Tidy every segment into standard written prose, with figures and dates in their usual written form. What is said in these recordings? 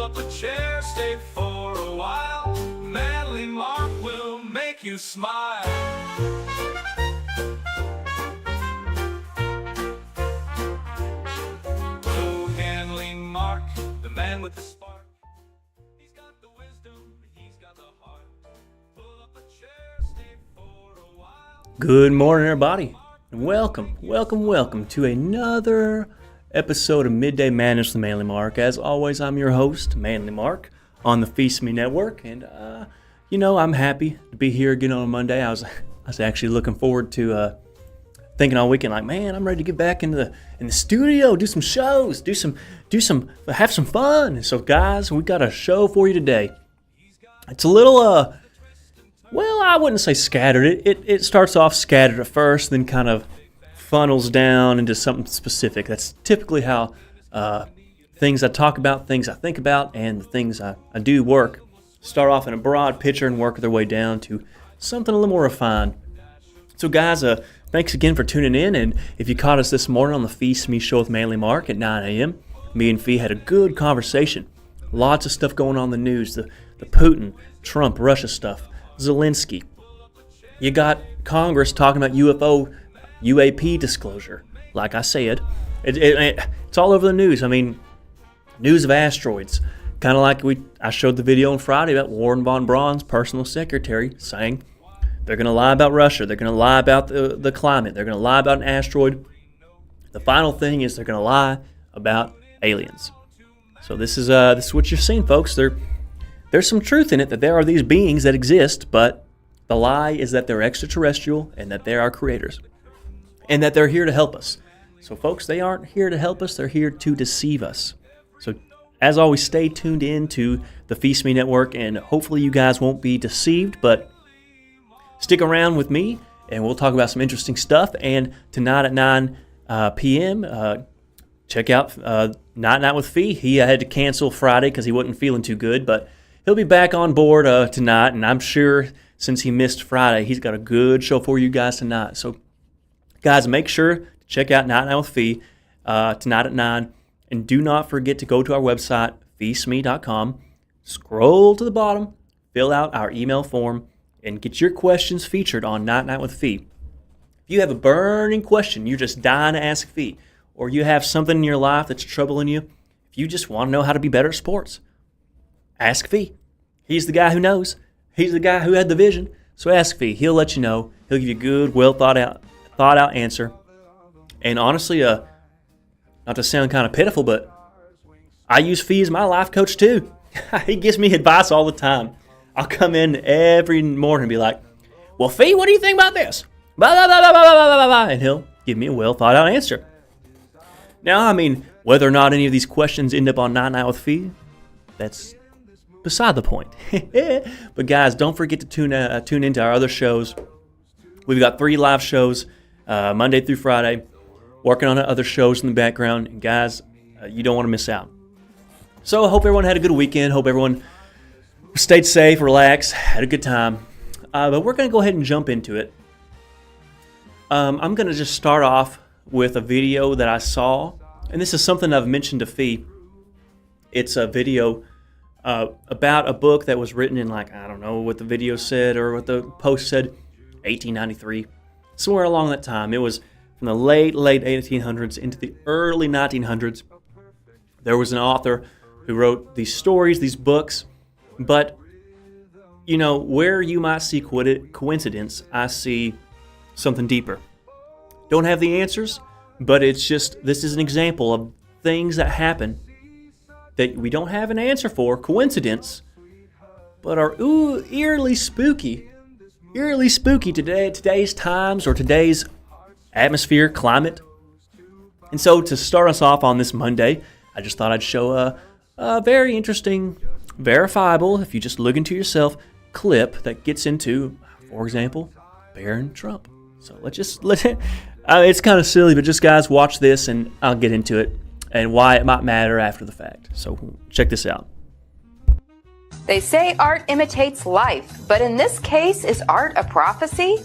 Pull up a chair, stay for a while. Manly Mark will make you smile. Oh, Manly Mark, the man with the spark. He's got the wisdom, he's got the heart. Pull up a chair, stay for a while. Good morning, everybody, and welcome to another episode of Midday Madness with Manly Mark. As always, I'm your host, Manly Mark, on the Feast Me Network, and I'm happy to be here again on a Monday. I was actually looking forward to thinking all weekend, like, man, I'm ready to get back in the studio, do some shows, have some fun. And so, guys, we got a show for you today. It's a little well, I wouldn't say scattered. It starts off scattered at first, then kind of funnels down into something specific. That's typically how things I talk about, things I think about, and the things I do work start off in a broad picture and work their way down to something a little more refined. So, guys, thanks again for tuning in. And if you caught us this morning on the Feast Me Show with Manly Mark at 9 a.m., me and Fee had a good conversation. Lots of stuff going on in the news, the Putin, Trump, Russia stuff, Zelensky. You got Congress talking about UAP disclosure. Like I said, it's all over the news. I mean, news of asteroids. Kind of like I showed the video on Friday about Warren von Braun's personal secretary saying they're going to lie about Russia. They're going to lie about the climate. They're going to lie about an asteroid. The final thing is they're going to lie about aliens. So this is what you're seeing, folks. There's some truth in it that there are these beings that exist, but the lie is that they're extraterrestrial and that they are creators and that they're here to help us. So, folks, they aren't here to help us. They're here to deceive us. So, as always, stay tuned in to the Feast Me Network, and hopefully you guys won't be deceived, but stick around with me, and we'll talk about some interesting stuff. And tonight at 9 p.m., check out Night with Fee. He had to cancel Friday because he wasn't feeling too good, but he'll be back on board tonight, and I'm sure since he missed Friday, he's got a good show for you guys tonight. So, guys, make sure to check out Night with Fee tonight at 9. And do not forget to go to our website, feastme.com. Scroll to the bottom, fill out our email form, and get your questions featured on Night with Fee. If you have a burning question, you're just dying to ask Fee, or you have something in your life that's troubling you, if you just want to know how to be better at sports, ask Fee. He's the guy who knows. He's the guy who had the vision. So ask Fee. He'll let you know. He'll give you a good, well thought out answer. And honestly, not to sound kind of pitiful, but I use Fee as my life coach too. He gives me advice all the time. I'll come in every morning and be like, well, Fee, what do you think about this? Blah, blah, blah, blah, blah, blah, blah, blah. And he'll give me a well thought out answer. Now, I mean, whether or not any of these questions end up on Night with Fee, that's beside the point. But guys, don't forget to tune into our other shows. We've got 3 live shows, Monday through Friday, working on other shows in the background. And guys, you don't want to miss out. So I hope everyone had a good weekend. Hope everyone stayed safe, relaxed, had a good time. But we're going to go ahead and jump into it. I'm going to just start off with a video that I saw. And this is something I've mentioned to Fee. It's a video about a book that was written in, I don't know what the video said or what the post said, 1893. Somewhere along that time. It was from the late 1800s into the early 1900s. There was an author who wrote these stories, these books, but, where you might see coincidence, I see something deeper. Don't have the answers, but this is an example of things that happen that we don't have an answer for, coincidence, but are eerily spooky today's times or today's atmosphere, climate. And so to start us off on this Monday, I just thought I'd show a very interesting, verifiable, if you just look into yourself, clip that gets into, for example, Barron Trump. So it's kind of silly, but just guys, watch this and I'll get into it and why it might matter after the fact. So check this out. They say art imitates life, but in this case, is art a prophecy?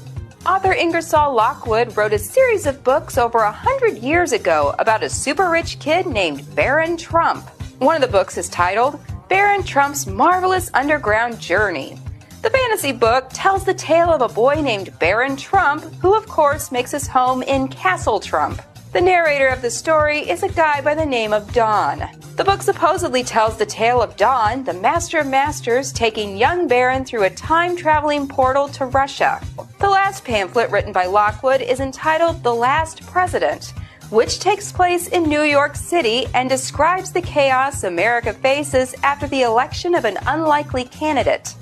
Author Ingersoll Lockwood wrote a series of books over 100 years ago about a super rich kid named Barron Trump. One of the books is titled Baron Trump's Marvelous Underground Journey. The fantasy book tells the tale of a boy named Baron Trump, who of course makes his home in Castle Trump. The narrator of the story is a guy by the name of Don. The book supposedly tells the tale of Don, the Master of Masters, taking young Baron through a time-traveling portal to Russia. The last pamphlet written by Lockwood is entitled The Last President, which takes place in New York City and describes the chaos America faces after the election of an unlikely candidate.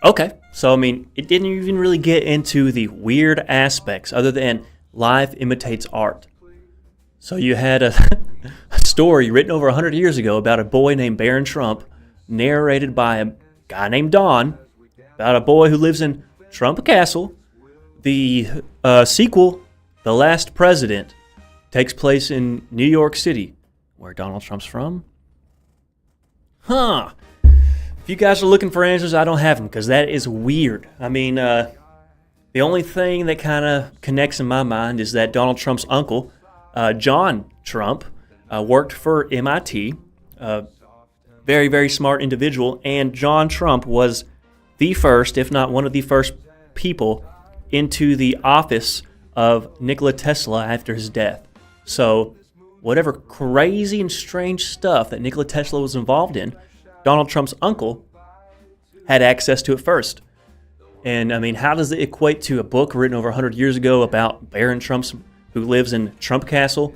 Okay, so I mean, it didn't even really get into the weird aspects other than life imitates art. So you had a story written over 100 years ago about a boy named Baron Trump, narrated by a guy named Don, about a boy who lives in Trump Castle. The sequel, The Last President, takes place in New York City, where Donald Trump's from. Huh. If you guys are looking for answers, I don't have them, because that is weird. I mean, the only thing that kind of connects in my mind is that Donald Trump's uncle, John Trump, worked for MIT, very, very smart individual, and John Trump was the first, if not one of the first people into the office of Nikola Tesla after his death. So whatever crazy and strange stuff that Nikola Tesla was involved in, Donald Trump's uncle had access to it first. And I mean, how does it equate to a book written over 100 years ago about Baron Trump, who lives in Trump Castle,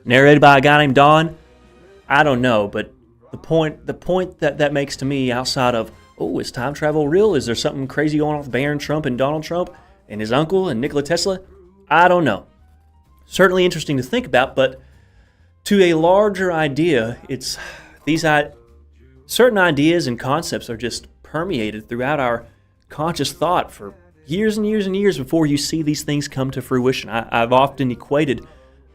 narrated by a guy named Don? I don't know, but the point that makes to me, outside of, oh, is time travel real? Is there something crazy going on with Baron Trump and Donald Trump and his uncle and Nikola Tesla? I don't know. Certainly interesting to think about, but to a larger idea, it's these certain ideas and concepts are just permeated throughout our conscious thought for years and years and years before you see these things come to fruition. I've often equated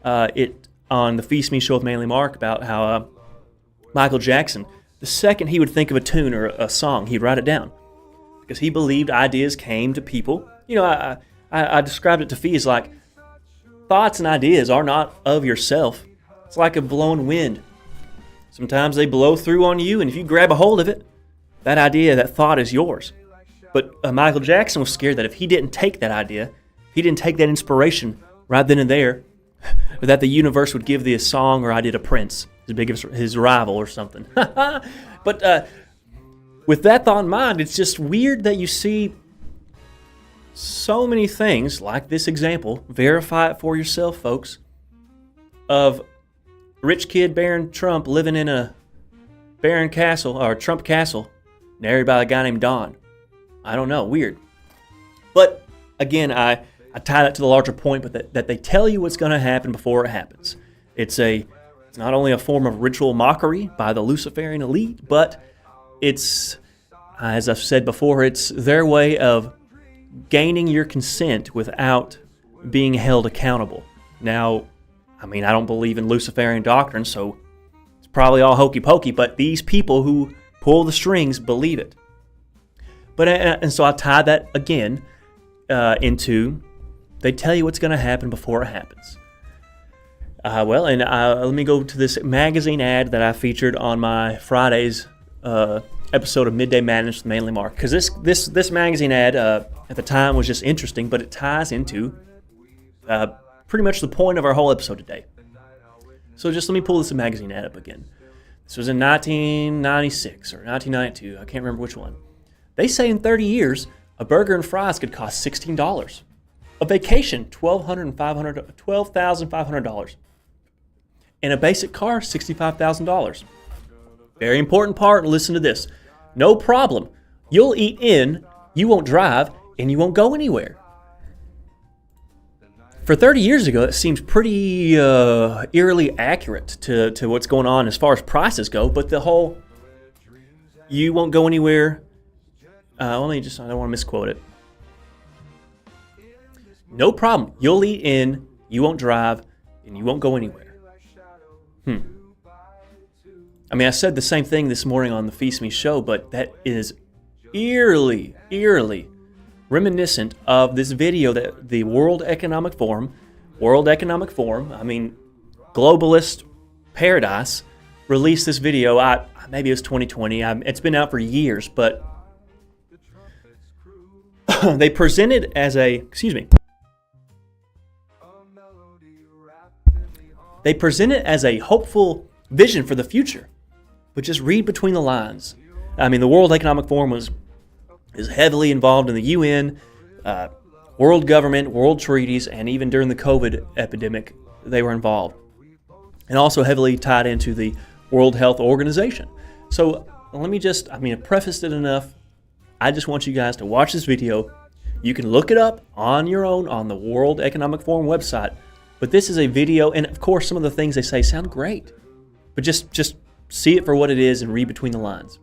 it on the Feast Me Show with Manly Mark about how Michael Jackson, the second he would think of a tune or a song, he'd write it down, because he believed ideas came to people. You know, I described it to Fee as like, thoughts and ideas are not of yourself. It's like a blown wind. Sometimes they blow through on you, and if you grab a hold of it, that idea, that thought is yours. But Michael Jackson was scared that if he didn't take that idea, if he didn't take that inspiration right then and there, that the universe would give the song or idea to Prince, his rival or something. But with that thought in mind, it's just weird that you see so many things like this example. Verify it for yourself, folks, of rich kid Baron Trump living in a Baron Castle, or Trump Castle, narrated by a guy named Don. I don't know, weird. But again, I tie that to the larger point, but that they tell you what's going to happen before it happens. It's not only a form of ritual mockery by the Luciferian elite, but it's, as I've said before, it's their way of gaining your consent without being held accountable. Now, I mean, I don't believe in Luciferian doctrine, so it's probably all hokey pokey, but these people who pull the strings believe it. But and so I tie that again into, they tell you what's going to happen before it happens. Let me go to this magazine ad that I featured on my Friday's episode of Midday Madness with Manly Mark, because this magazine ad at the time was just interesting, but it ties into pretty much the point of our whole episode today. So just let me pull this magazine ad up again. This was in 1996 or 1992. I can't remember which one. They say in 30 years, a burger and fries could cost $16. A vacation, $12,500. And a basic car, $65,000. Very important part, listen to this. No problem. You'll eat in, you won't drive, and you won't go anywhere. For 30 years ago, it seems pretty eerily accurate to what's going on as far as prices go, but the whole, you won't go anywhere, I don't want to misquote it. No problem. You'll eat in, you won't drive, and you won't go anywhere. I mean, I said the same thing this morning on the Feast Me show, but that is eerily reminiscent of this video that the World Economic Forum, I mean, globalist paradise, released this video. Maybe it was 2020. It's been out for years, but they presented as a They present it as a hopeful vision for the future, but just read between the lines. I mean, the World Economic Forum is heavily involved in the UN, world government, world treaties, and even during the COVID epidemic, they were involved. And also heavily tied into the World Health Organization. So let me I've prefaced it enough. I just want you guys to watch this video. You can look it up on your own on the World Economic Forum website. But this is a video, and of course some of the things they say sound great. But just see it for what it is and read between the lines.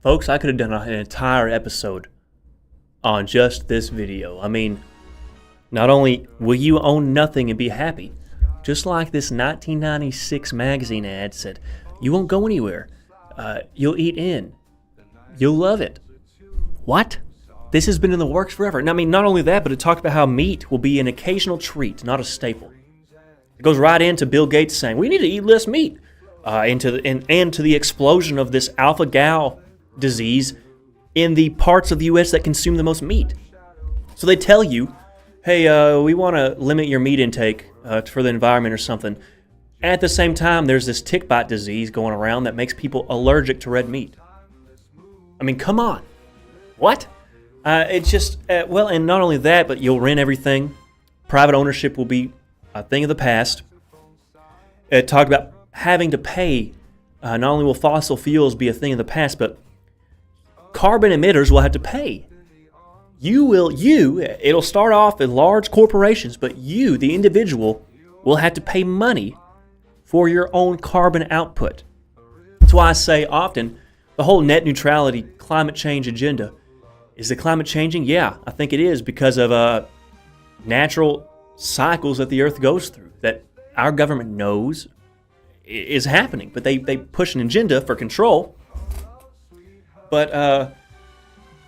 Folks, I could have done an entire episode on just this video. I mean, not only will you own nothing and be happy, just like this 1996 magazine ad said, you won't go anywhere. You'll eat in. You'll love it. What? This has been in the works forever. And I mean, not only that, but it talked about how meat will be an occasional treat, not a staple. It goes right into Bill Gates saying, we need to eat less meat. And to the explosion of this alpha-gal disease in the parts of the U.S. that consume the most meat. So they tell you, hey, we want to limit your meat intake for the environment or something. At the same time, there's this tick bite disease going around that makes people allergic to red meat. I mean, come on. What? It's just, and not only that, but you'll rent everything. Private ownership will be a thing of the past. It talked about having to pay. Not only will fossil fuels be a thing of the past, but carbon emitters will have to pay. It'll start off in large corporations, but you, the individual, will have to pay money for your own carbon output. That's why I say often, the whole net neutrality climate change agenda, is the climate changing? Yeah, I think it is because of natural cycles that the earth goes through that our government knows is happening, but they push an agenda for control. But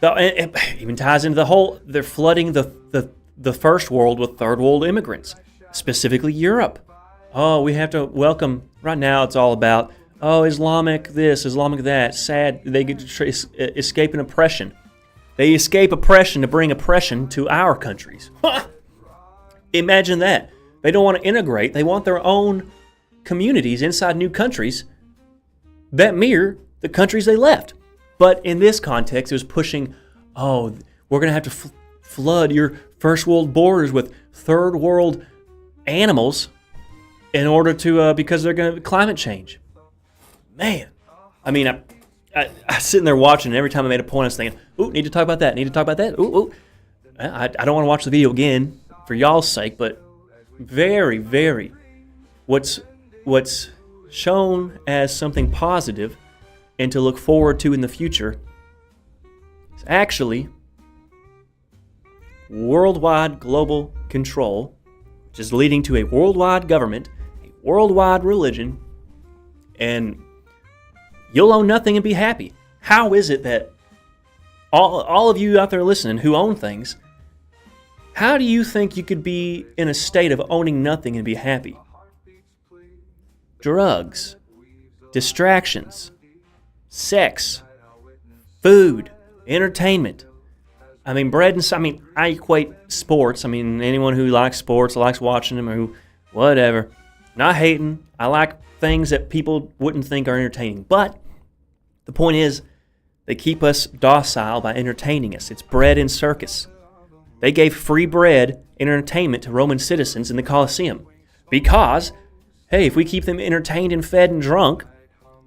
it even ties into the whole, they're flooding the first world with third world immigrants, specifically Europe. Oh, we have to welcome, right now it's all about, Islamic this, Islamic that, sad, they get to escape an oppression. They escape oppression to bring oppression to our countries. Imagine that. They don't want to integrate, they want their own communities inside new countries that mirror the countries they left. But in this context, it was pushing, we're going to have to flood your first world borders with third world animals in order to, because they're going to climate change. Man, I mean, I sitting there watching, and every time I made a point, I was thinking, need to talk about that, need to talk about that. I don't want to watch the video again for y'all's sake, but very, very, what's shown as something positive and to look forward to in the future is actually worldwide global control, which is leading to a worldwide government, worldwide religion, and you'll own nothing and be happy. How is it that all of you out there listening who own things, how do you think you could be in a state of owning nothing and be happy? Drugs, distractions, sex, food, entertainment. I mean, I equate sports. I mean, anyone who likes sports, likes watching them, or who, whatever. Not hating. I like things that people wouldn't think are entertaining. But the point is, they keep us docile by entertaining us. It's bread and circus. They gave free bread and entertainment to Roman citizens in the Colosseum because, hey, if we keep them entertained and fed and drunk,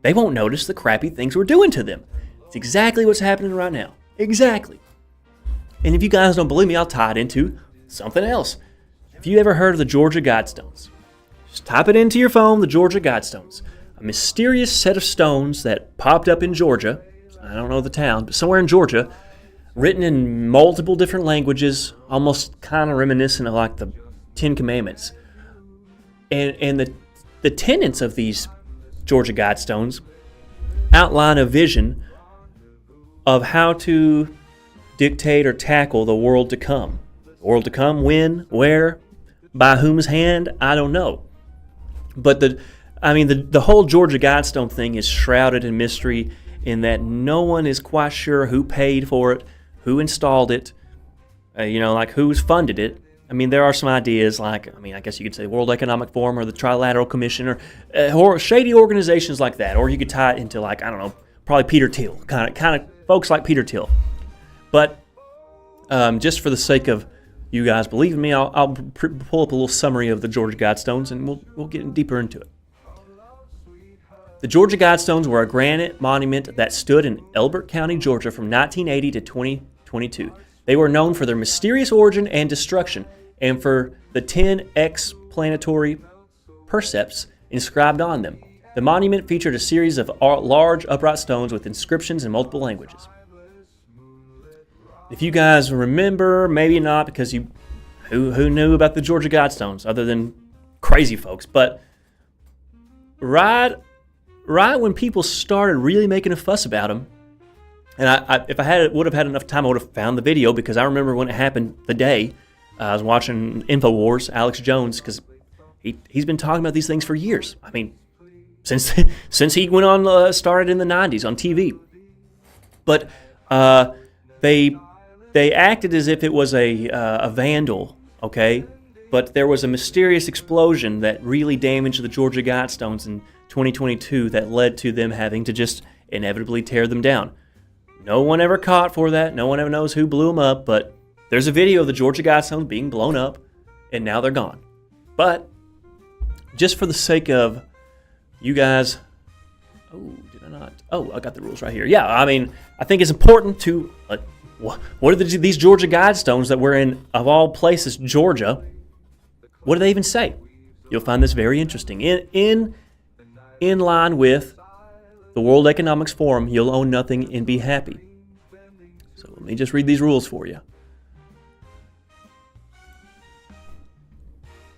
they won't notice the crappy things we're doing to them. It's exactly what's happening right now. Exactly. And if you guys don't believe me, I'll tie it into something else. Have you ever heard of the Georgia Guidestones? Just type it into your phone, the Georgia Guidestones. A mysterious set of stones that popped up in Georgia. I don't know the town, but somewhere in Georgia, written in multiple different languages, almost kind of reminiscent of like the Ten Commandments. And the tenets of these Georgia Guidestones outline a vision of how to dictate or tackle the world to come. The world to come, when, where, by whom's hand, I don't know. But the whole Georgia Guidestone thing is shrouded in mystery in that no one is quite sure who paid for it, who installed it, like who's funded it. I mean, there are some ideas like, I guess you could say World Economic Forum or the Trilateral Commission or shady organizations like that. Or you could tie it into like, I don't know, probably Peter Thiel, kind of folks like Peter Thiel. But just for the sake of you guys believing me, I'll pull up a little summary of the Georgia Guidestones and we'll get deeper into it. The Georgia Guidestones were a granite monument that stood in Elbert County, Georgia from 1980 to 2022. They were known for their mysterious origin and destruction and for the 10 explanatory precepts inscribed on them. The monument featured a series of large upright stones with inscriptions in multiple languages. If you guys remember, maybe not, because who knew about the Georgia Guidestones other than crazy folks, but right when people started really making a fuss about them, and if I would have had enough time, I would have found the video, because I remember when it happened the day I was watching InfoWars, Alex Jones, because he's been talking about these things for years. I mean, since he went on, started in the 90s on TV. But they acted as if it was a vandal, okay? But there was a mysterious explosion that really damaged the Georgia Guidestones in 2022 that led to them having to just inevitably tear them down. No one ever caught for that. No one ever knows who blew them up, but there's a video of the Georgia Guidestones being blown up, and now they're gone. But just for the sake of you guys... Oh, did I not? Oh, I got the rules right here. Yeah, I mean, I think it's important to... what are these Georgia Guidestones that we're in, of all places, Georgia? What do they even say? You'll find this very interesting. In line with the World Economic Forum, you'll own nothing and be happy. So let me just read these rules for you.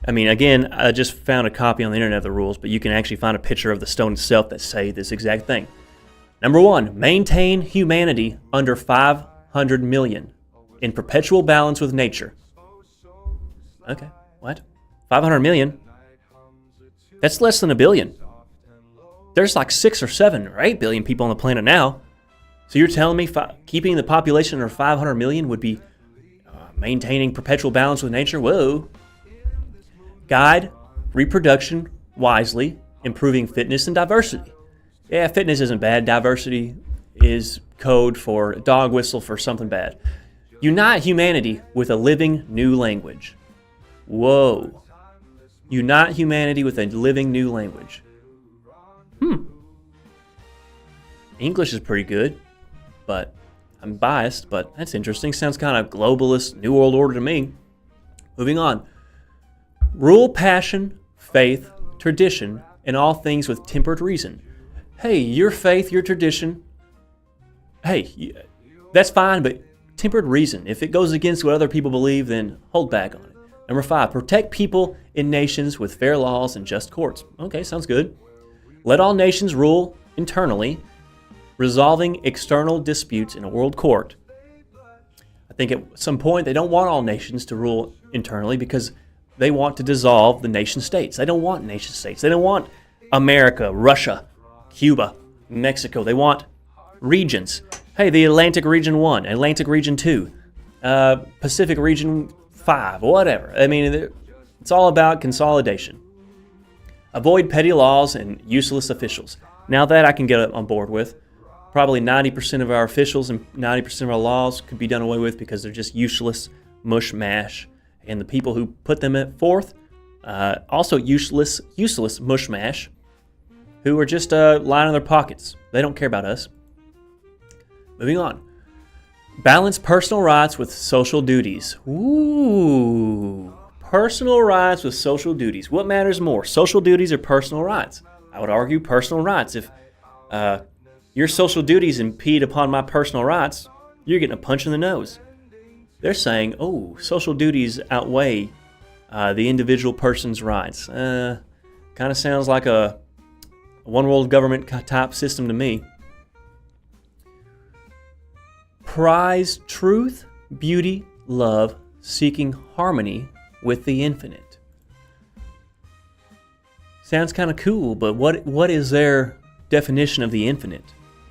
I mean, again, I just found a copy on the internet of the rules, but you can actually find a picture of the stone itself that say this exact thing. Number 1, maintain humanity under 500 million in perpetual balance with nature. Okay, what? 500 million? That's less than a billion. There's like 6 or 7 or 8 billion people on the planet now. So you're telling me keeping the population under 500 million would be maintaining perpetual balance with nature? Whoa. Guide reproduction wisely, improving fitness and diversity. Yeah, fitness isn't bad. Diversity is code for a dog whistle for something bad. Unite humanity with a living new language. Whoa. Unite humanity with a living new language. English is pretty good, but I'm biased, but that's interesting. Sounds kind of globalist, New World Order to me. Moving on. Rule passion, faith, tradition, and all things with tempered reason. Hey, your faith, your tradition, hey, that's fine, but tempered reason. If it goes against what other people believe, then hold back on it. Number 5, protect people in nations with fair laws and just courts. Okay, sounds good. Let all nations rule internally, resolving external disputes in a world court. I think at some point they don't want all nations to rule internally because they want to dissolve the nation states. They don't want nation states. They don't want America, Russia, Cuba, Mexico. They want regions. Hey, the Atlantic Region 1, Atlantic Region 2, Pacific Region 5, whatever. I mean, it's all about consolidation. Avoid petty laws and useless officials. Now that I can get on board with. Probably 90% of our officials and 90% of our laws could be done away with because they're just useless mush mash. And the people who put them forth, also useless mush mash, who are just lying in their pockets. They don't care about us. Moving on. Balance personal rights with social duties. Ooh. Personal rights with social duties. What matters more, social duties or personal rights? I would argue personal rights. If your social duties impede upon my personal rights, you're getting a punch in the nose. They're saying, oh, social duties outweigh the individual person's rights. Kind of sounds like a one world government type system to me. Prize truth, beauty, love, seeking harmony with the infinite. Sounds kind of cool, but what is their definition of the infinite?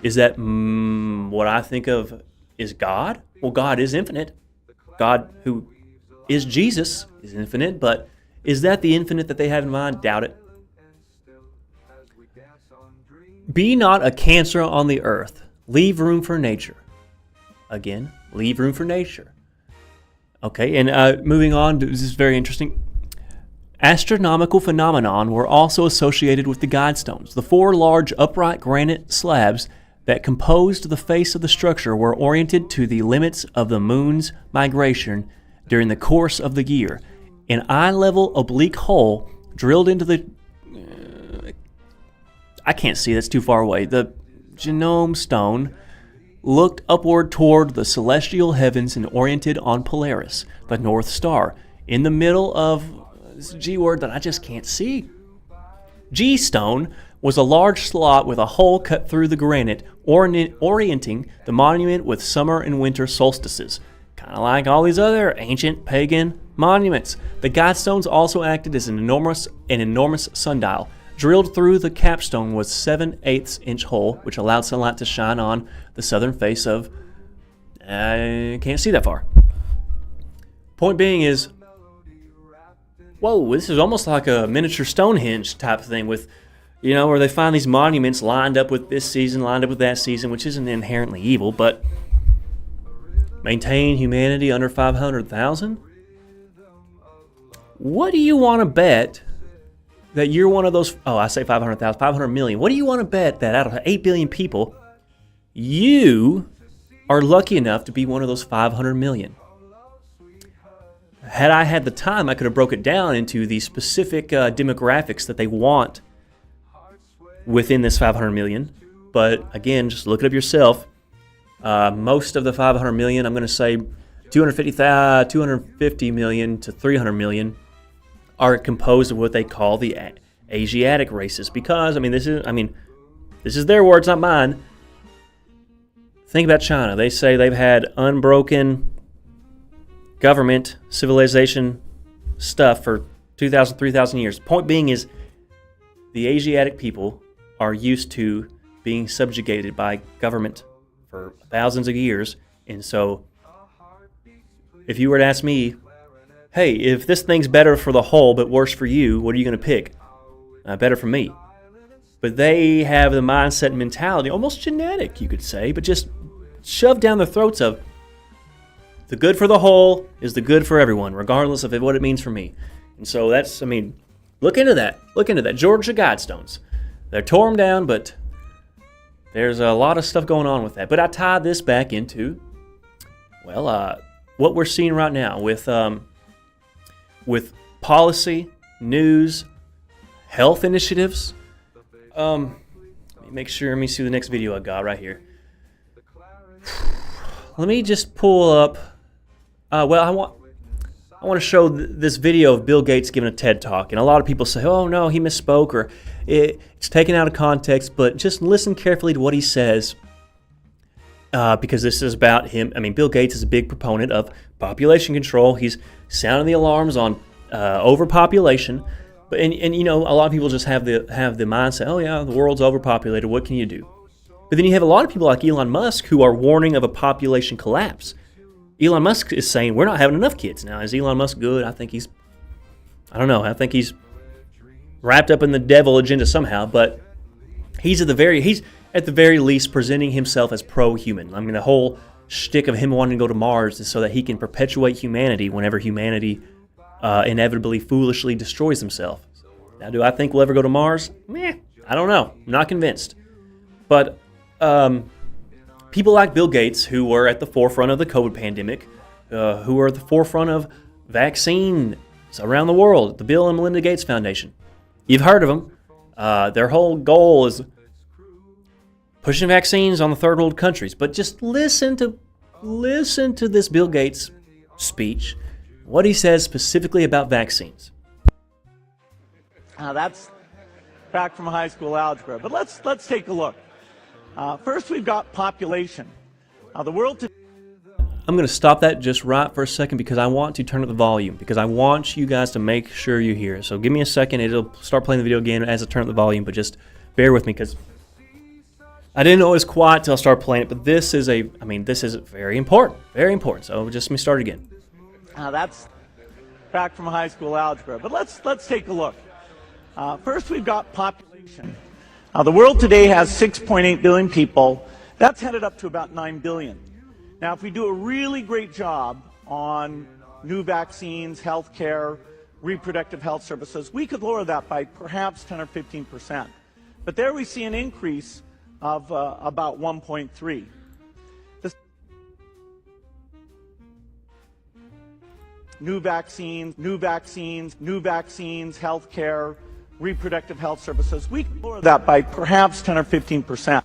Is that what I think of is God? Well, God is infinite. God, who is Jesus, is infinite, but is that the infinite that they have in mind? Doubt it. Be not a cancer on the earth. Leave room for nature. Again, leave room for nature. Okay, and moving on, this is very interesting. Astronomical phenomenon were also associated with the guidestones. The 4 large upright granite slabs that composed the face of the structure were oriented to the limits of the moon's migration during the course of the year. An eye-level oblique hole drilled into the... I can't see, that's too far away. The genome stone looked upward toward the celestial heavens and oriented on Polaris, the North Star, in the middle of this G word that I just can't see. G-stone was a large slot with a hole cut through the granite, orienting the monument with summer and winter solstices, kind of like all these other ancient pagan monuments. The guidestones also acted as an enormous sundial. Drilled through the capstone was 7/8 inch hole, which allowed sunlight to shine on the southern face of... I can't see that far. Point being is, whoa, this is almost like a miniature Stonehenge type thing with, you know, where they find these monuments lined up with this season, lined up with that season, which isn't inherently evil, but maintain humanity under 500,000? What do you want to bet that you're one of those, I say 500,000, 500 million. What do you want to bet that out of 8 billion people, you are lucky enough to be one of those 500 million? Had I had the time, I could have broke it down into the specific demographics that they want within this 500 million. But again, just look it up yourself. Most of the 500 million, I'm going to say 250 million to 300 million are composed of what they call the Asiatic races. Because, this is their words, not mine. Think about China. They say they've had unbroken government, civilization stuff for 2,000, 3,000 years. Point being is the Asiatic people are used to being subjugated by government for thousands of years. And so if you were to ask me, hey, if this thing's better for the whole but worse for you, what are you going to pick? Better for me. But they have the mindset and mentality, almost genetic, you could say, but just shoved down the throats of the good for the whole is the good for everyone, regardless of what it means for me. And so that's, look into that. Look into that. Georgia Guidestones. They're tore them down, but there's a lot of stuff going on with that. But I tied this back into, what we're seeing right now with policy, news, health initiatives. Let me see the next video I got right here. Let me just pull up. I want to show this video of Bill Gates giving a TED Talk. And a lot of people say, oh, no, he misspoke, or it's taken out of context. But just listen carefully to what he says, because this is about him. I mean, Bill Gates is a big proponent of population control. He's sounding the alarms on overpopulation. And you know, a lot of people just have the mindset, oh, yeah, the world's overpopulated. What can you do? But then you have a lot of people like Elon Musk who are warning of a population collapse. Elon Musk is saying we're not having enough kids. Now, is Elon Musk good? I think he's wrapped up in the devil agenda somehow, but he's at the very least presenting himself as pro-human. I mean, the whole shtick of him wanting to go to Mars is so that he can perpetuate humanity whenever humanity inevitably foolishly destroys himself. Now, do I think we'll ever go to Mars? I don't know. I'm not convinced. But people like Bill Gates, who were at the forefront of the COVID pandemic, who are at the forefront of vaccines around the world, the Bill and Melinda Gates Foundation. You've heard of them. Their whole goal is pushing vaccines on the third world countries. But just listen to this Bill Gates speech, what he says specifically about vaccines. That's back from high school algebra. But let's take a look. First, we've got population. The world. I'm going to stop that just right for a second because I want to turn up the volume, because I want you guys to make sure you hear it. So give me a second. It'll start playing the video again as I turn up the volume, but just bear with me because I didn't know it was quiet till I started playing it. But this is very important, very important. So just let me start again. That's back from high school algebra. But let's take a look. First, we've got population. The world today has 6.8 billion people. That's headed up to about 9 billion. Now, if we do a really great job on new vaccines, healthcare, reproductive health services, we could lower that by perhaps 10 or 15%. But there we see an increase of about 1.3. New vaccines, healthcare, reproductive health services, we can lower that by perhaps 10 or 15%.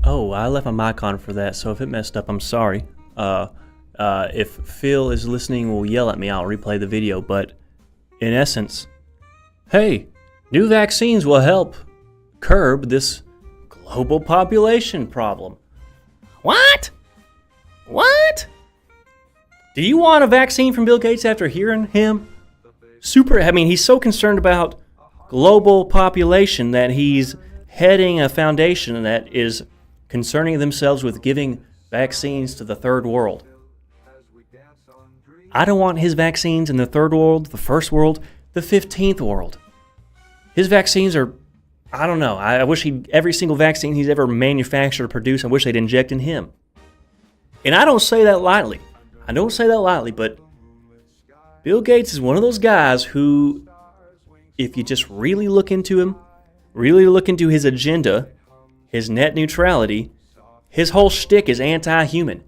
Oh, I left my mic on for that, so if it messed up, I'm sorry. If Phil is listening, will yell at me, I'll replay the video, but in essence, hey, new vaccines will help curb this global population problem. What? Do you want a vaccine from Bill Gates after hearing him? He's so concerned about global population that he's heading a foundation that is concerning themselves with giving vaccines to the third world. I don't want his vaccines in the third world, the first world, the 15th world. His vaccines are, I don't know. I wish every single vaccine he's ever manufactured or produced, I wish they'd inject in him. And I don't say that lightly. But Bill Gates is one of those guys who, if you just really look into him, really look into his agenda, his net neutrality, his whole shtick is anti-human.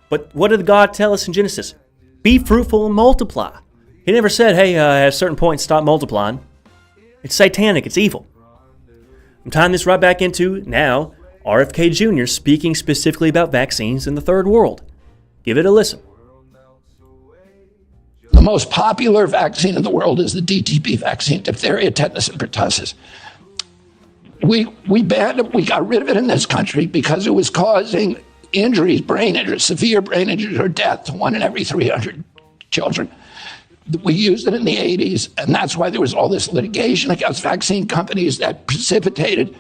But what did God tell us in Genesis? Be fruitful and multiply. He never said, hey, at a certain point, stop multiplying. It's satanic. It's evil. I'm tying this right back into, now, RFK Jr. speaking specifically about vaccines in the third world. Give it a listen. The most popular vaccine in the world is the DTP vaccine, diphtheria, tetanus, and pertussis. We banned it. We got rid of it in this country because it was causing injuries, brain injuries, severe brain injuries or death to 1 in every 300 children. We used it in the 80s, and that's why there was all this litigation against vaccine companies that precipitated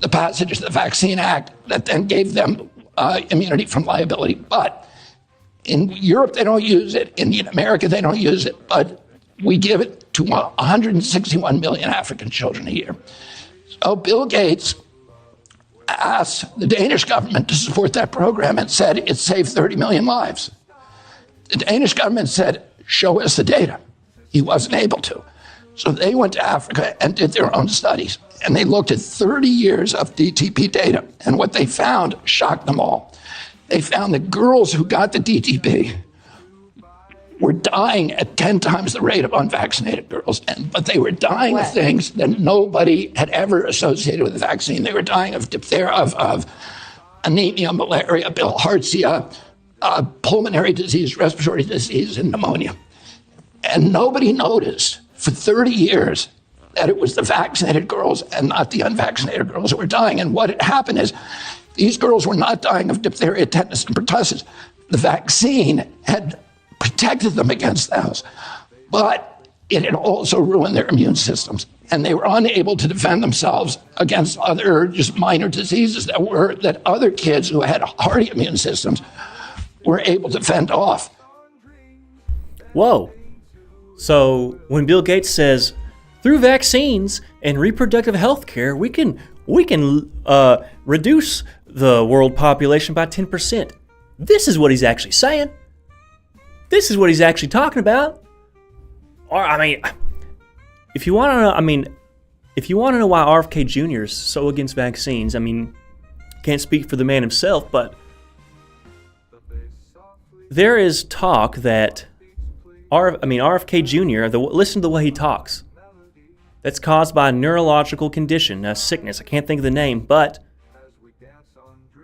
the passage of the Vaccine Act that then gave them immunity from liability. But in Europe, they don't use it. In America, they don't use it. But we give it to 161 million African children a year. So Bill Gates asked the Danish government to support that program and said it saved 30 million lives. The Danish government said, show us the data. He wasn't able to. So they went to Africa and did their own studies. And they looked at 30 years of DTP data. And what they found shocked them all. They found that girls who got the DTP were dying at 10 times the rate of unvaccinated girls. But they were dying of things that nobody had ever associated with the vaccine. They were dying of diphtheria, of anemia, malaria, bilharzia, pulmonary disease, respiratory disease, and pneumonia. And nobody noticed for 30 years that it was the vaccinated girls and not the unvaccinated girls that were dying. And what had happened is these girls were not dying of diphtheria, tetanus, and pertussis. The vaccine had protected them against those, but it had also ruined their immune systems. And they were unable to defend themselves against other just minor diseases that other kids who had hardy immune systems were able to fend off. Whoa. So when Bill Gates says, through vaccines and reproductive health care, we can reduce the world population by 10%. This is what he's actually saying. This is what he's actually talking about. Or, I mean, if you want to know why RFK Jr. is so against vaccines, I mean, can't speak for the man himself, but there is talk that RFK Jr., listen to the way he talks. That's caused by a neurological condition, a sickness. I can't think of the name, but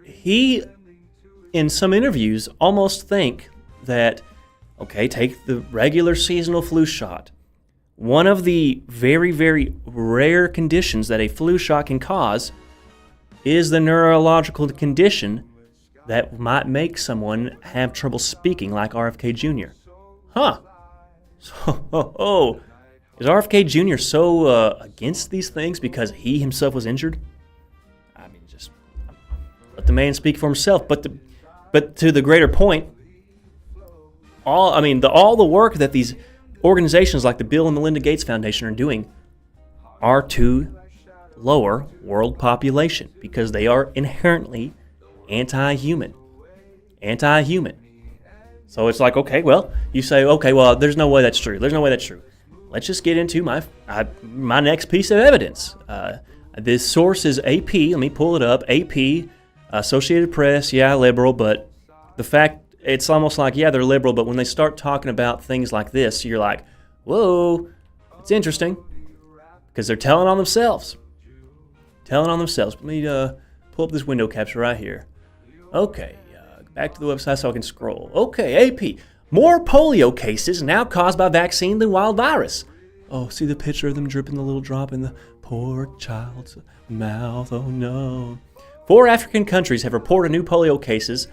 he, in some interviews, almost think that, okay, take the regular seasonal flu shot. One of the very, very rare conditions that a flu shot can cause is the neurological condition that might make someone have trouble speaking, like RFK Jr. Huh. So, is RFK Jr. so against these things because he himself was injured? I mean, just let the man speak for himself. But to the greater point, all the work that these organizations like the Bill and Melinda Gates Foundation are doing are to lower world population because they are inherently anti-human. So it's like, okay, well, you say, okay, well, there's no way that's true. Let's just get into my next piece of evidence. This source is AP. Let me pull it up. AP, Associated Press, yeah, liberal, but the fact, it's almost like, yeah, they're liberal, but when they start talking about things like this, you're like, whoa, it's interesting, because they're telling on themselves. Let me pull up this window capture right here. Okay, back to the website so I can scroll. Okay, AP. More polio cases now caused by vaccine than wild virus. Oh, see the picture of them dripping the little drop in the poor child's mouth. Oh, no. 4 African countries have reported new polio cases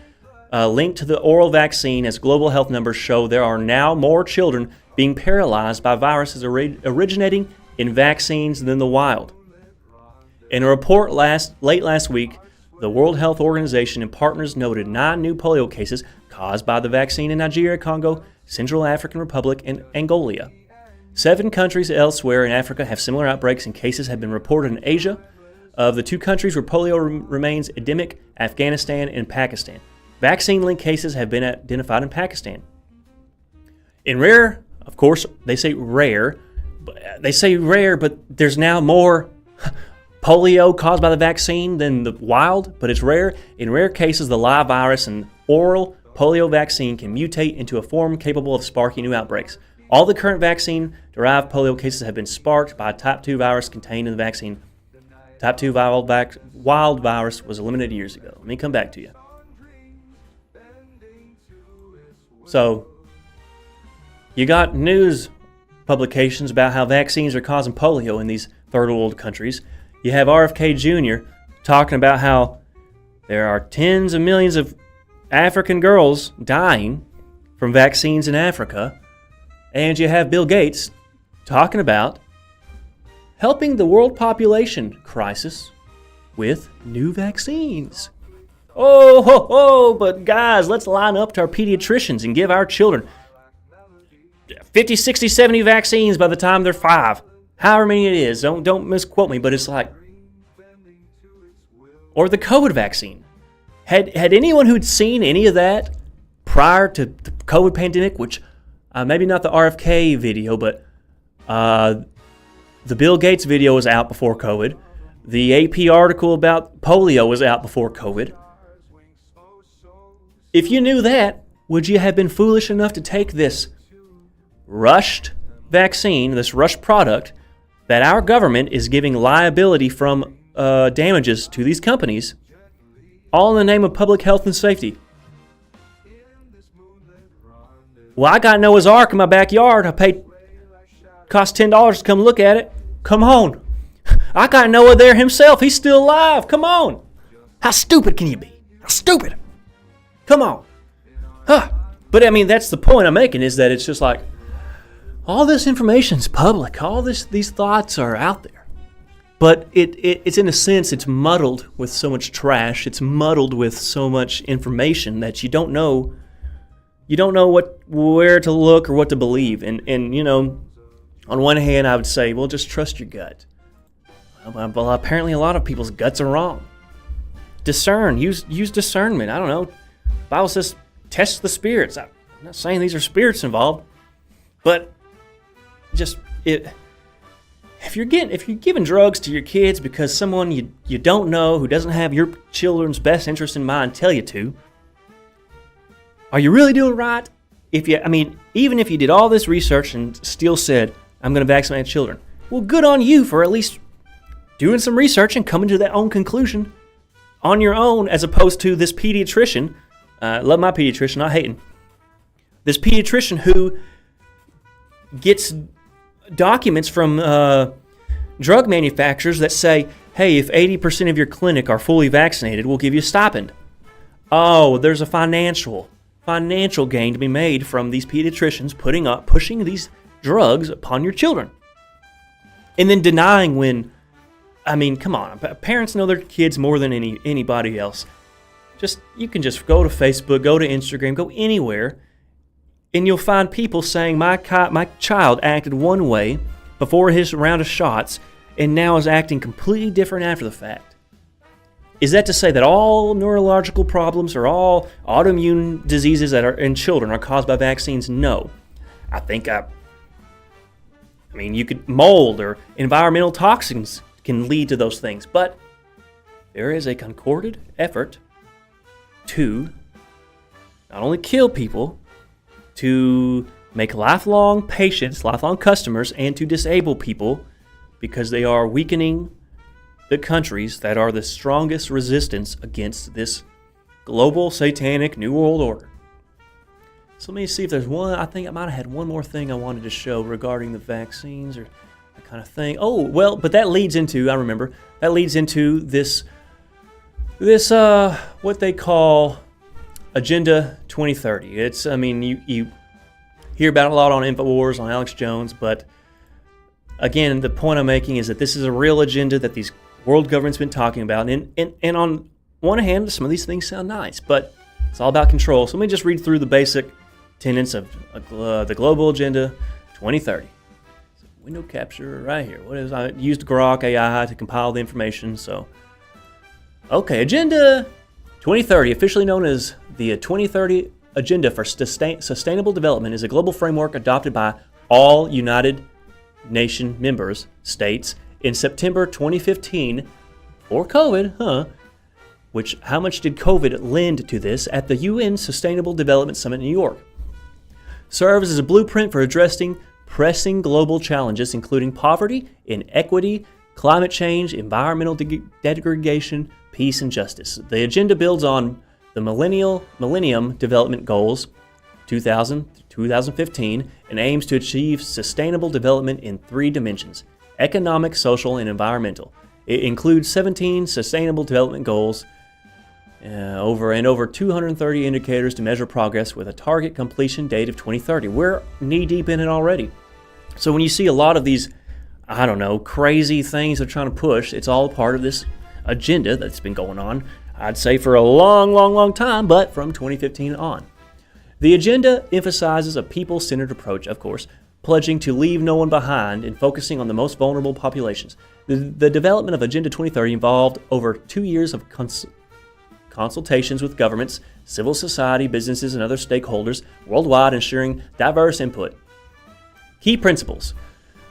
linked to the oral vaccine as global health numbers show there are now more children being paralyzed by viruses originating in vaccines than the wild. In a report late last week, the World Health Organization and partners noted 9 new polio cases caused by the vaccine in Nigeria, Congo, Central African Republic, and Angola. 7 countries elsewhere in Africa have similar outbreaks, and cases have been reported in Asia. Of the 2 countries where polio remains endemic, Afghanistan and Pakistan. Vaccine-linked cases have been identified in Pakistan. In rare, of course, they say rare, but there's now more polio caused by the vaccine than the wild, but it's rare. In rare cases, the live virus and oral polio vaccine can mutate into a form capable of sparking new outbreaks. All the current vaccine-derived polio cases have been sparked by a type 2 virus contained in the vaccine. Type 2 wild virus was eliminated years ago. Let me come back to you. So, you got news publications about how vaccines are causing polio in these third world countries. You have RFK Jr. talking about how there are tens of millions of African girls dying from vaccines in Africa. And you have Bill Gates talking about helping the world population crisis with new vaccines. But guys, let's line up to our pediatricians and give our children 50, 60, 70 vaccines by the time they're 5. However many it is. Don't misquote me, but it's like... Or the COVID vaccine. Had anyone who'd seen any of that prior to the COVID pandemic, which maybe not the RFK video, but the Bill Gates video was out before COVID. The AP article about polio was out before COVID. If you knew that, would you have been foolish enough to take this rushed vaccine, this rushed product, that our government is giving liability from damages to these companies, all in the name of public health and safety. Well, I got Noah's Ark in my backyard. Cost $10 to come look at it. Come on. I got Noah there himself. He's still alive. Come on. How stupid can you be? How stupid? Come on. Huh. But I mean, that's the point I'm making, is that it's just like, all this information's public. All these thoughts are out there. But it's in a sense, it's muddled with so much trash. It's muddled with so much information that you don't know where to look or what to believe. And you know, on one hand, I would say, well, just trust your gut. Well, apparently a lot of people's guts are wrong. Discern. Use discernment. I don't know. The Bible says test the spirits. I'm not saying these are spirits involved, but if you're giving drugs to your kids because someone you don't know, who doesn't have your children's best interest in mind, tell you to, are you really doing right? Even if you did all this research and still said, I'm going to vaccinate children, well, good on you for at least doing some research and coming to that own conclusion on your own, as opposed to this pediatrician. Love my pediatrician, not hating. This pediatrician who gets documents from drug manufacturers that say, hey, if 80% of your clinic are fully vaccinated, we'll give you a stipend. Oh, there's a financial gain to be made from these pediatricians pushing these drugs upon your children. And then denying when, come on, parents know their kids more than anybody else. You can just go to Facebook, go to Instagram, go anywhere, and you'll find people saying, my child acted one way before his round of shots and now is acting completely different after the fact. Is that to say that all neurological problems or all autoimmune diseases that are in children are caused by vaccines? No. I think, you could mold or environmental toxins can lead to those things, but there is a concorded effort to not only kill people, to make lifelong patients, lifelong customers, and to disable people because they are weakening the countries that are the strongest resistance against this global satanic New World Order. So let me see if there's one. I think I might have had one more thing I wanted to show regarding the vaccines or that kind of thing. Oh, well, but that leads into, this what they call Agenda 2030. It's, you hear about it a lot on InfoWars, on Alex Jones, but again, the point I'm making is that this is a real agenda that these world governments been talking about. And on one hand, some of these things sound nice, but it's all about control. So let me just read through the basic tenets of the Global Agenda 2030. So window capture right here. I used Grok AI to compile the information. So, okay, Agenda 2030, officially known as the 2030 Agenda for Sustainable Development, is a global framework adopted by all United Nations members states in September 2015 for COVID, how much did COVID lend to this at the UN Sustainable Development Summit in New York? Serves as a blueprint for addressing pressing global challenges, including poverty, inequity, climate change, environmental degradation, peace, and justice. The agenda builds on the Millennium Development Goals 2015 and aims to achieve sustainable development in 3 dimensions: economic, social, and environmental. It includes 17 sustainable development goals, over 230 indicators to measure progress with a target completion date of 2030. We're knee-deep in it already. So when you see a lot of these, crazy things they're trying to push, it's all a part of this agenda that's been going on, I'd say, for a long time, but from 2015 on. The agenda emphasizes a people-centered approach, of course, pledging to leave no one behind and focusing on the most vulnerable populations. The development of Agenda 2030 involved over 2 years of consultations with governments, civil society, businesses, and other stakeholders worldwide, ensuring diverse input. Key principles.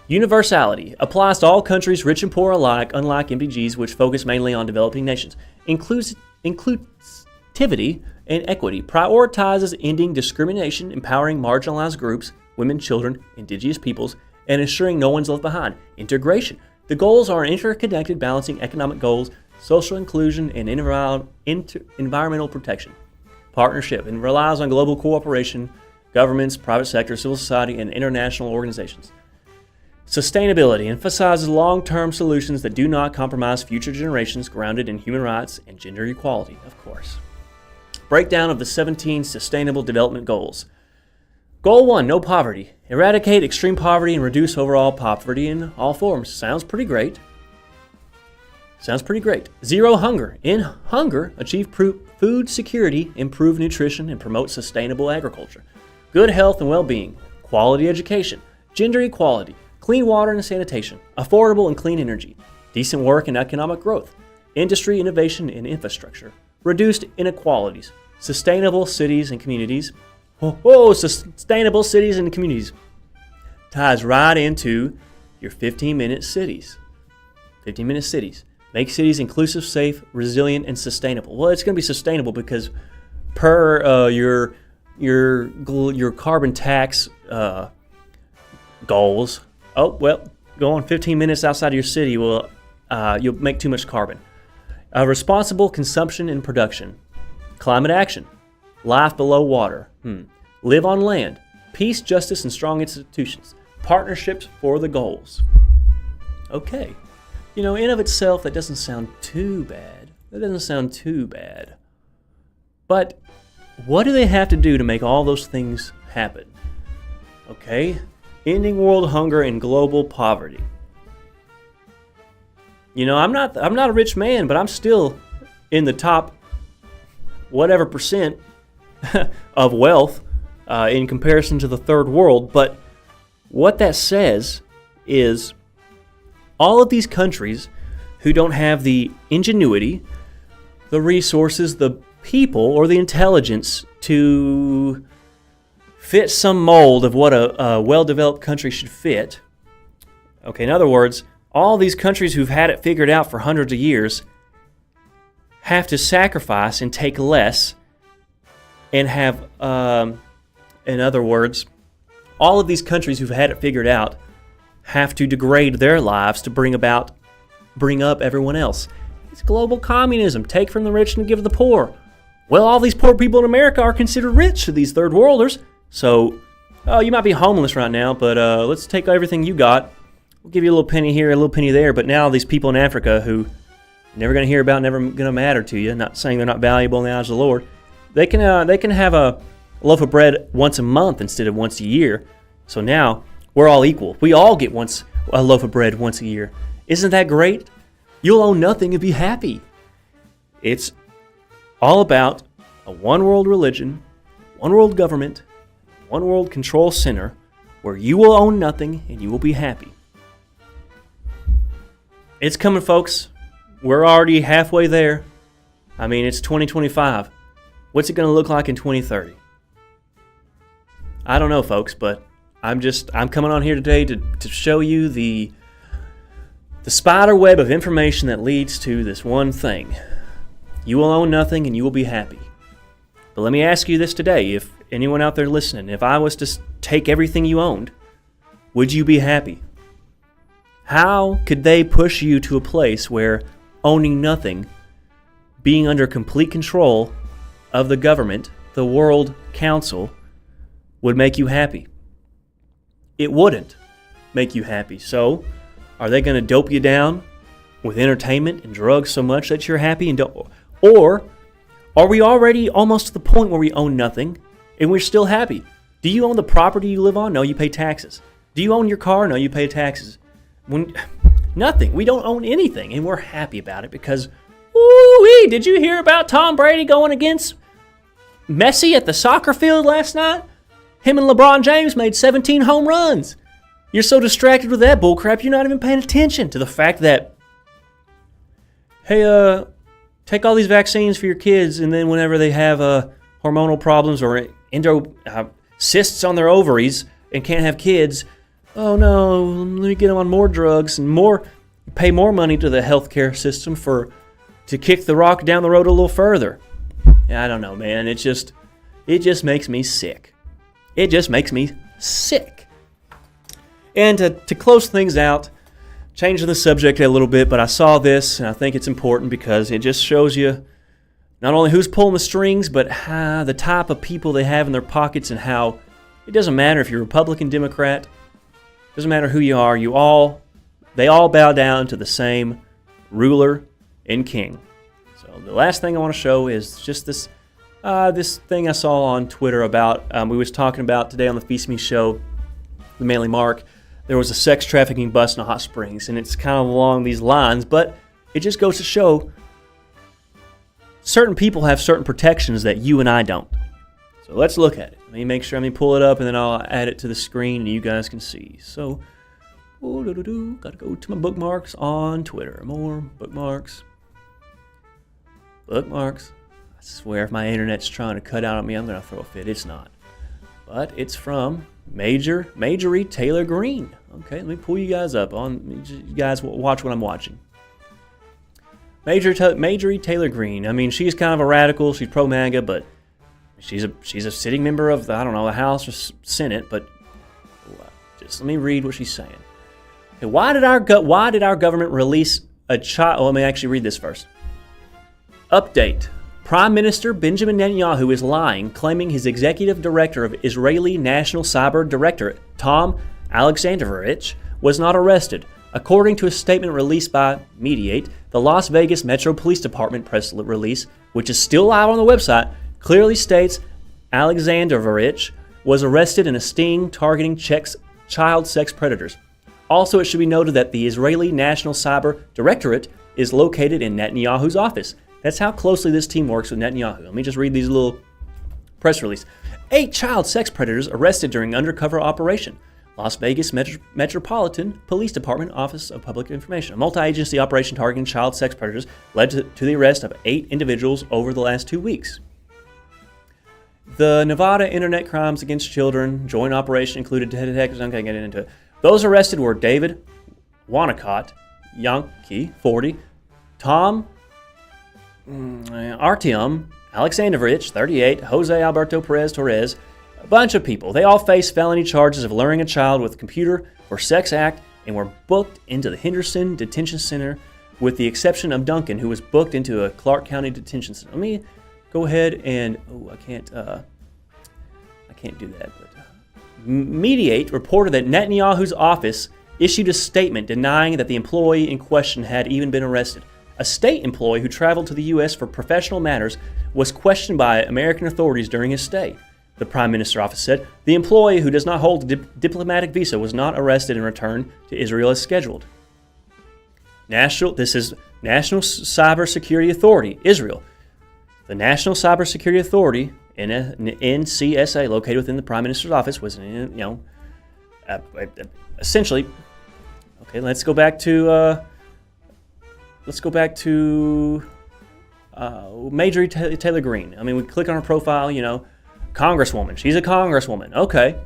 Universality applies to all countries, rich and poor alike, unlike MDGs, which focus mainly on developing nations. Inclusivity and equity prioritizes ending discrimination, empowering marginalized groups, women, children, indigenous peoples, and ensuring no one's left behind. Integration. The goals are interconnected, balancing economic goals, social inclusion, and environmental protection. Partnership. And relies on global cooperation, governments, private sector, civil society, and international organizations. Sustainability emphasizes long-term solutions that do not compromise future generations, grounded in human rights and gender equality, of course. Breakdown of the 17 Sustainable Development Goals. Goal 1, no poverty. Eradicate extreme poverty and reduce overall poverty in all forms. Sounds pretty great. Zero hunger. In hunger, achieve food security, improve nutrition, and promote sustainable agriculture. Good health and well-being. Quality education. Gender equality. Clean water and sanitation. Affordable and clean energy. Decent work and economic growth. Industry, innovation, and infrastructure. Reduced inequalities. Sustainable cities and communities. Sustainable cities and communities. Ties right into your 15-minute cities. 15-minute cities. Make cities inclusive, safe, resilient, and sustainable. Well, it's going to be sustainable because per your carbon tax goals, going 15 minutes outside of your city you'll make too much carbon. Responsible consumption and production. Climate action. Life below water. Live on land. Peace, justice, and strong institutions. Partnerships for the goals. Okay. In of itself, that doesn't sound too bad. But what do they have to do to make all those things happen? Okay. Ending world hunger and global poverty. I'm not a rich man, but I'm still in the top whatever percent of wealth in comparison to the third world. But what that says is all of these countries who don't have the ingenuity, the resources, the people, or the intelligence to fit some mold of what a well-developed country should fit. Okay, in other words, all these countries who've had it figured out for hundreds of years have to sacrifice and take less and have, in other words, all of these countries who've had it figured out have to degrade their lives to bring up everyone else. It's global communism. Take from the rich and give to the poor. Well, all these poor people in America are considered rich to these third worlders. So, you might be homeless right now, but let's take everything you got. We'll give you a little penny here, a little penny there. But now these people in Africa who never going to hear about, never going to matter to you, not saying they're not valuable in the eyes of the Lord, they can have a loaf of bread once a month instead of once a year. So now we're all equal. We all get a loaf of bread once a year. Isn't that great? You'll own nothing and be happy. It's all about a one world religion, one world government, one world control center where you will own nothing and you will be happy. It's coming, folks. We're already halfway there. I mean, it's 2025. What's it going to look like in 2030? I don't know, folks, but I'm coming on here today to show you the spider web of information that leads to this one thing. You will own nothing and you will be happy. But let me ask you this today. If anyone out there listening, if I was to take everything you owned, would you be happy? How could they push you to a place where owning nothing, being under complete control of the government, the World Council, would make you happy? It wouldn't make you happy. So, are they going to dope you down with entertainment and drugs so much that you're happy and don't? Or are we already almost to the point where we own nothing and we're still happy? Do you own the property you live on? No, you pay taxes. Do you own your car? No, you pay taxes. Nothing. We don't own anything and we're happy about it because, ooh-wee, did you hear about Tom Brady going against Messi at the soccer field last night? Him and LeBron James made 17 home runs. You're so distracted with that bullcrap, you're not even paying attention to the fact that, hey, take all these vaccines for your kids, and then whenever they have hormonal problems or cysts on their ovaries and can't have kids, oh no, let me get them on more drugs and pay more money to the healthcare system to kick the rock down the road a little further. I don't know, man. It just makes me sick. It just makes me sick. And to close things out, changing the subject a little bit, but I saw this, and I think it's important because it just shows you not only who's pulling the strings, but how, the type of people they have in their pockets, and how it doesn't matter if you're Republican, Democrat, doesn't matter who you are, they all bow down to the same ruler and king. So the last thing I want to show is just this thing I saw on Twitter about, we was talking about today on the Feast Me show, the Manly Mark. There was a sex trafficking bust in Hot Springs, and it's kind of along these lines, but it just goes to show certain people have certain protections that you and I don't. So let's look at it. Let me pull it up, and then I'll add it to the screen, and you guys can see. So, gotta go to my bookmarks on Twitter. More bookmarks. Bookmarks. I swear if my internet's trying to cut out on me, I'm gonna throw a fit. It's not. But it's from Majorie Taylor Greene. Okay, let me pull you guys up. You guys watch what I'm watching. Majorie Taylor Greene. I mean, she's kind of a radical. She's pro-MAGA, but she's a sitting member of the House or Senate. But just let me read what she's saying. Okay, why did our government release a child? Oh, let me actually read this first. Update. Prime Minister Benjamin Netanyahu is lying, claiming his executive director of Israeli National Cyber Directorate, Tom Alexandrovich, was not arrested. According to a statement released by Mediate, the Las Vegas Metro Police Department press release, which is still live on the website, clearly states Alexandrovich was arrested in a sting targeting child sex predators. Also, it should be noted that the Israeli National Cyber Directorate is located in Netanyahu's office. That's how closely this team works with Netanyahu. Let me just read these little press release. 8 child sex predators arrested during undercover operation. Las Vegas Metropolitan Police Department Office of Public Information. A multi-agency operation targeting child sex predators led to the arrest of 8 individuals over the last 2 weeks. The Nevada Internet Crimes Against Children joint operation included detectives. I'm going to get into it. Those arrested were David Wanacott, Yankee, 40, Tom Artyom Alexandrovich, 38, Jose Alberto Perez Torres, a bunch of people. They all face felony charges of luring a child with a computer for sex act and were booked into the Henderson Detention Center, with the exception of Duncan, who was booked into a Clark County Detention Center. Let me go ahead and I can't do that. But Mediate reported that Netanyahu's office issued a statement denying that the employee in question had even been arrested. A state employee who traveled to the U.S. for professional matters was questioned by American authorities during his stay. The Prime Minister's office said the employee, who does not hold a diplomatic visa, was not arrested and returned to Israel as scheduled. This is National Cybersecurity Authority, Israel. The National Cybersecurity Authority, NCSA, located within the Prime Minister's office, was, essentially. Okay, let's go back to Majorie Taylor Greene. I mean, we click on her profile, Congresswoman. She's a congresswoman. Okay.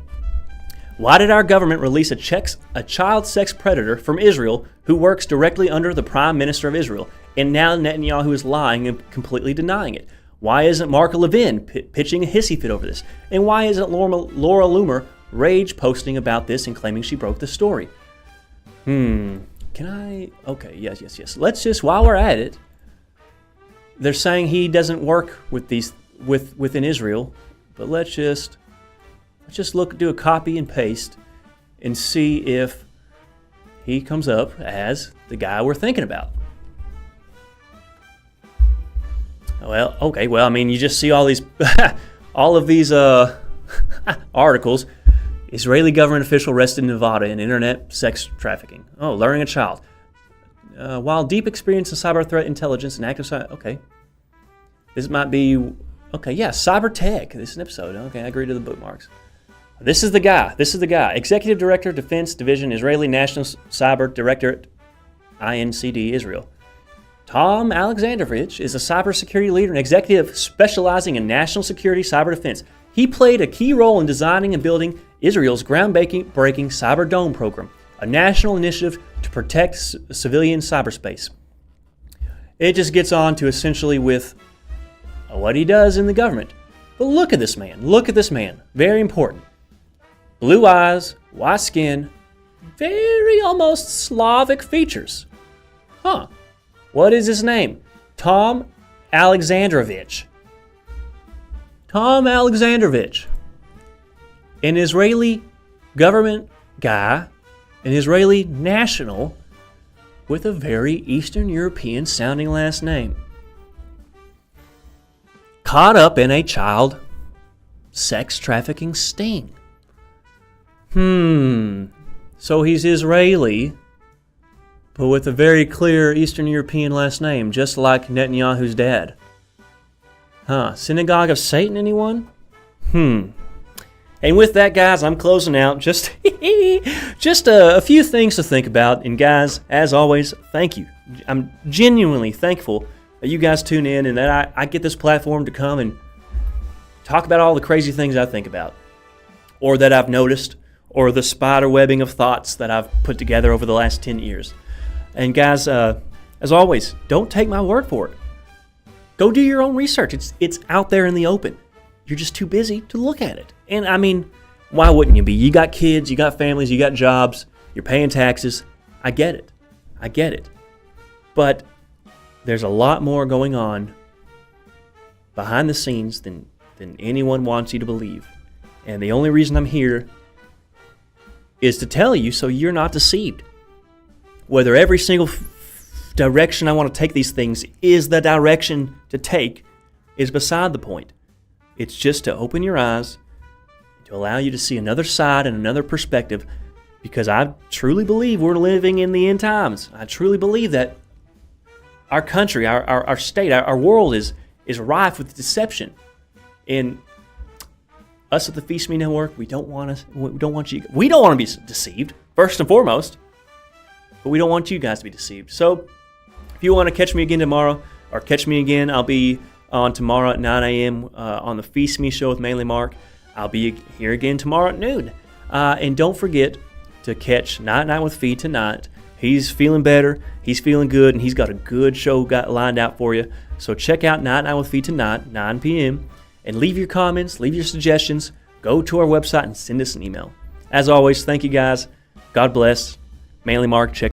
Why did our government release a child sex predator from Israel who works directly under the Prime Minister of Israel? And now Netanyahu is lying and completely denying it. Why isn't Mark Levin pitching a hissy fit over this? And why isn't Laura Loomer rage posting about this and claiming she broke the story? Can I? Okay, yes. Let's just, while we're at it, they're saying he doesn't work with within Israel, but let's just do a copy and paste and see if he comes up as the guy we're thinking about. Well, okay. Well, I mean, you just see all these, all of these articles. Israeli government official arrested in Nevada in internet sex trafficking. Oh, luring a child. While deep experience in cyber threat intelligence and active cyber. Okay. This might be. Okay, yeah, cyber tech. This is an episode. Okay, I agree to the bookmarks. This is the guy. Executive Director, Defense Division, Israeli National Cyber Directorate, INCD, Israel. Tom Alexandrovich is a cybersecurity leader and executive specializing in national security cyber defense. He played a key role in designing and building Israel's groundbreaking Cyber Dome program, a national initiative to protect civilian cyberspace. It just gets on to essentially with what he does in the government. But look at this man. Very important. blue eyes, white skin, very almost Slavic features. Huh. What is his name? Tom Alexandrovich. Tom Alexandrovich. An Israeli government guy, an Israeli national with a very Eastern European sounding last name. Caught up in a child sex trafficking sting. So he's Israeli, but with a very clear Eastern European last name, just like Netanyahu's dad. Synagogue of Satan, anyone? And with that, guys, I'm closing out. Just a few things to think about. And guys, as always, thank you. I'm genuinely thankful that you guys tune in and that I get this platform to come and talk about all the crazy things I think about, or that I've noticed, or the spider webbing of thoughts that I've put together over the last 10 years. And guys, as always, don't take my word for it. Go do your own research. It's out there in the open. You're just too busy to look at it. And I mean, why wouldn't you be? You got kids, you got families, you got jobs, you're paying taxes. I get it. But there's a lot more going on behind the scenes than anyone wants you to believe. And the only reason I'm here is to tell you so you're not deceived. Whether every single direction I want to take these things is the direction to take is beside the point. It's just to open your eyes, to allow you to see another side and another perspective, because I truly believe we're living in the end times. I truly believe that our country, our state, our world is rife with deception. And us at the Feast Me Network, we don't want to be deceived, first and foremost, but we don't want you guys to be deceived. So if you want to catch me again tomorrow, or catch me again, I'll be on tomorrow at 9 a.m. On the Feast Me Show with Manly Mark. I'll be here again tomorrow at noon. And don't forget to catch Night with Fee tonight. He's feeling better, he's feeling good, and he's got a good show lined out for you. So check out Night with Fee tonight, 9 p.m., and leave your comments, leave your suggestions. Go to our website and send us an email. As always, thank you guys. God bless. Manly Mark, check